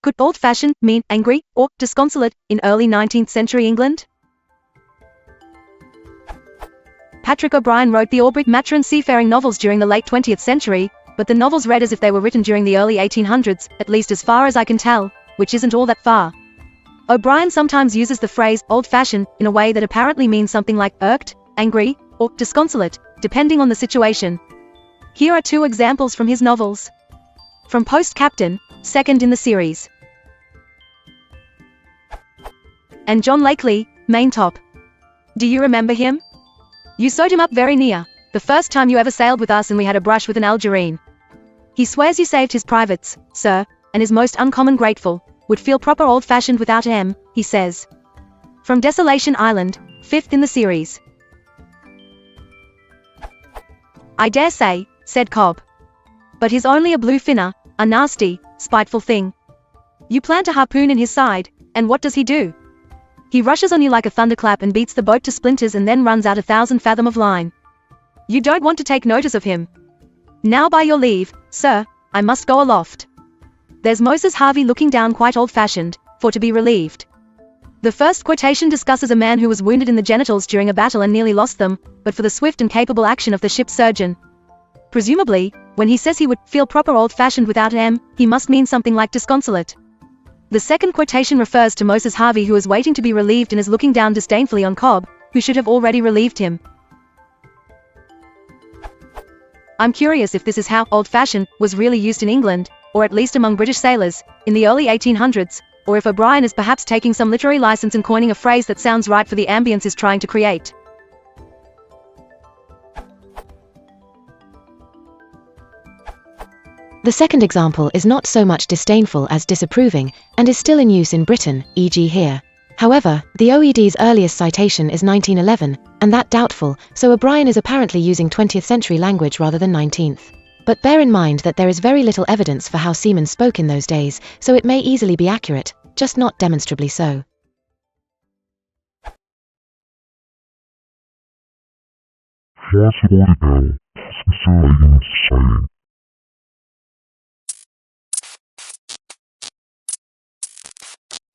Could old-fashioned mean angry or disconsolate in early 19th century England? Patrick O'Brian wrote the Aubrey Maturin seafaring novels during the late 20th century, but the novels read as if they were written during the early 1800s, at least as far as I can tell, which isn't all that far. O'Brian sometimes uses the phrase old-fashioned in a way that apparently means something like irked, angry, or disconsolate, depending on the situation. Here are two examples from his novels. From Post Captain, second in the series. And John Lakely, main top. Do you remember him? You sewed him up very near, the first time you ever sailed with us and we had a brush with an Algerine. He swears you saved his privates, sir, and is most uncommon grateful, would feel proper old-fashioned without him, he says. From Desolation Island, fifth in the series. I dare say, said Cobb. But he's only a blue finner, a nasty, spiteful thing. You plant a harpoon in his side, and what does he do? He rushes on you like a thunderclap and beats the boat to splinters and then runs out 1,000 fathom of line. You don't want to take notice of him. Now by your leave, sir, I must go aloft. There's Moses Harvey looking down quite old-fashioned, for to be relieved. The first quotation discusses a man who was wounded in the genitals during a battle and nearly lost them, but for the swift and capable action of the ship's surgeon. Presumably, when he says he would feel proper old-fashioned without him, he must mean something like disconsolate. The second quotation refers to Moses Harvey, who is waiting to be relieved and is looking down disdainfully on Cobb, who should have already relieved him. I'm curious if this is how old-fashioned was really used in England, or at least among British sailors, in the early 1800s, or if O'Brian is perhaps taking some literary license and coining a phrase that sounds right for the ambience he's trying to create. The second example is not so much disdainful as disapproving, and is still in use in Britain, e.g. here. However, the OED's earliest citation is 1911, and that doubtful, so O'Brian is apparently using 20th century language rather than 19th. But bear in mind that there is very little evidence for how seamen spoke in those days, so it may easily be accurate, just not demonstrably so. Far tillbaka i Disconsolate saying